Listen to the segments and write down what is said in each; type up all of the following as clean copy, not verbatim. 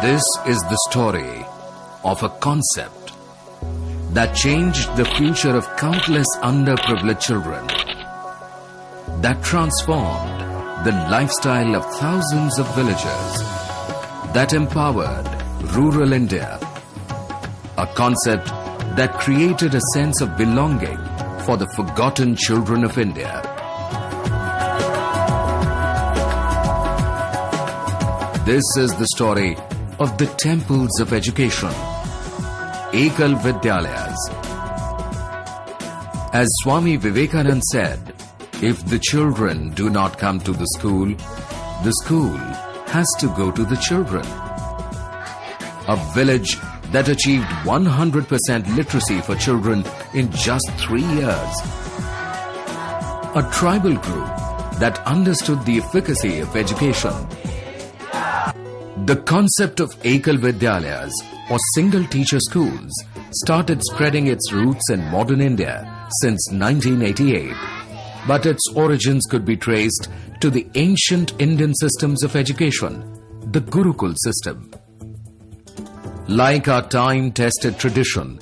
This is the story of a concept that changed the future of countless underprivileged children, that transformed the lifestyle of thousands of villagers, that empowered rural India, a concept that created a sense of belonging for the forgotten children of India. This is the story of the temples of education, Ekal Vidyalayas. As Swami Vivekananda said, if the children do not come to the school has to go to the children. A village that achieved 100% literacy for children in just 3 years. A tribal group that understood the efficacy of education. The concept of Ekal Vidyalayas or single teacher schools started spreading its roots in modern India since 1988. But its origins could be traced to the ancient Indian systems of education, the Gurukul system. Like our time-tested tradition,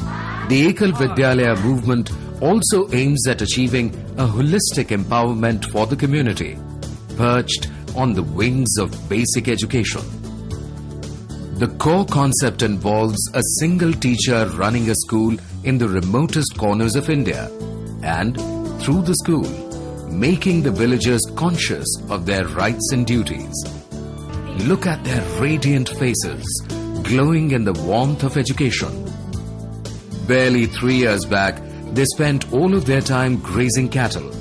the Ekal Vidyalaya movement also aims at achieving a holistic empowerment for the community, perched on the wings of basic education. The core concept involves a single teacher running a school in the remotest corners of India and, through the school, making the villagers conscious of their rights and duties. Look at their radiant faces, glowing in the warmth of education. Barely 3 years back, they spent all of their time grazing cattle,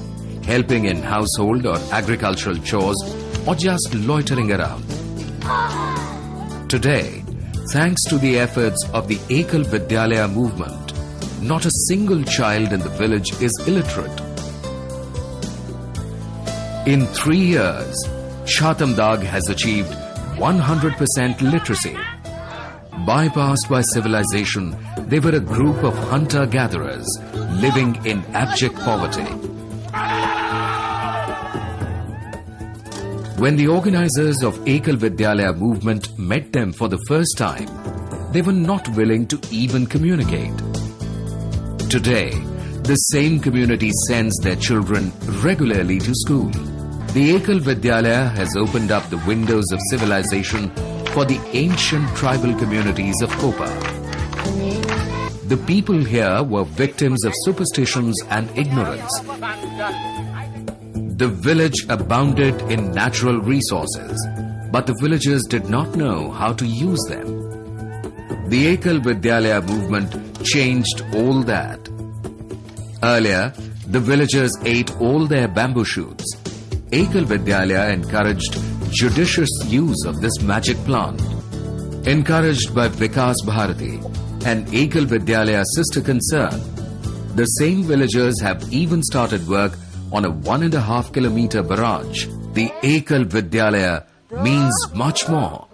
helping in household or agricultural chores, or just loitering around. Today, thanks to the efforts of the Ekal Vidyalaya movement, not a single child in the village is illiterate. In 3 years, Shatamdag has achieved 100% literacy. Bypassed by civilization, they were a group of hunter-gatherers living in abject poverty. When the organizers of Ekal Vidyalaya movement met them for the first time, they were not willing to even communicate. Today, the same community sends their children regularly to school. The Ekal Vidyalaya has opened up the windows of civilization for the ancient tribal communities of Kopa. The people here were victims of superstitions and ignorance. The village abounded in natural resources, but the villagers did not know how to use them. The Ekal Vidyalaya movement changed all that. Earlier, the villagers ate all their bamboo shoots. Ekal Vidyalaya encouraged judicious use of this magic plant. Encouraged by Vikas Bharati, an Ekal Vidyalaya sister concern, the same villagers have even started work on a 1.5 kilometer barrage. The Ekal Vidyalaya means much more.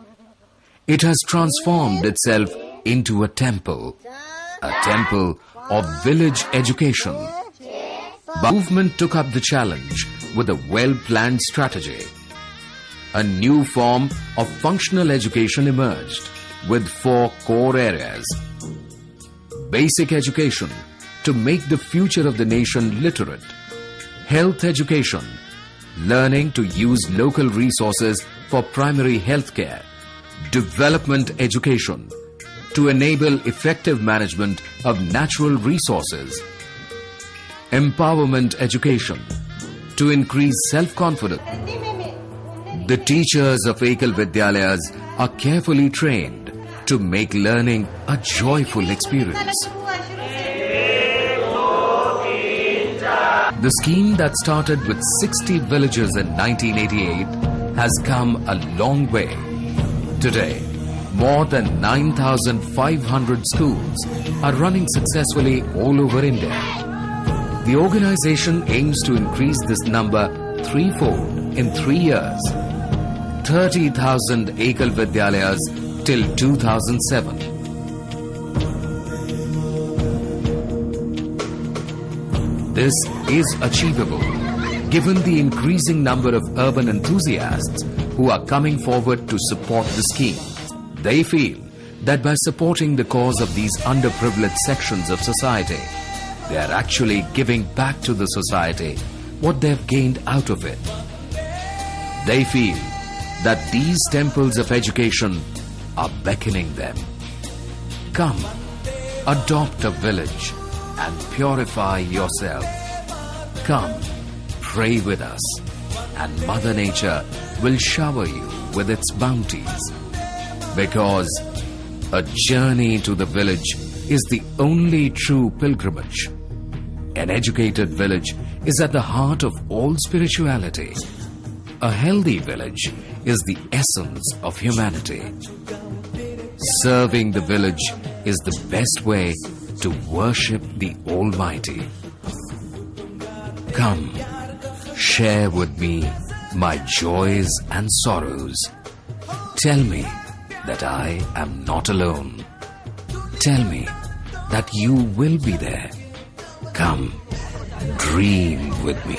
It has transformed itself into a temple of village education. The movement took up the challenge with a well-planned strategy. A new form of functional education emerged with 4 core areas. Basic education to make the future of the nation literate. Health education, learning to use local resources for primary health care. Development education, to enable effective management of natural resources. Empowerment education, to increase self-confidence. The teachers of Ekal Vidyalayas are carefully trained to make learning a joyful experience. The scheme that started with 60 villages in 1988 has come a long way. Today, more than 9,500 schools are running successfully all over India. The organization aims to increase this number threefold in 3 years. 30,000 Ekal Vidyalayas till 2007. This is achievable given the increasing number of urban enthusiasts who are coming forward to support the scheme. They feel that by supporting the cause of these underprivileged sections of society, they are actually giving back to the society what they have gained out of it. They feel that these temples of education are beckoning them. Come, adopt a village and purify yourself. Come, pray with us, and Mother Nature will shower you with its bounties. Because a journey to the village is the only true pilgrimage. An educated village is at the heart of all spirituality. A healthy village is the essence of humanity. Serving the village is the best way to worship the Almighty. Come, share with me my joys and sorrows. Tell me that I am not alone. Tell me that you will be there. Come, dream with me.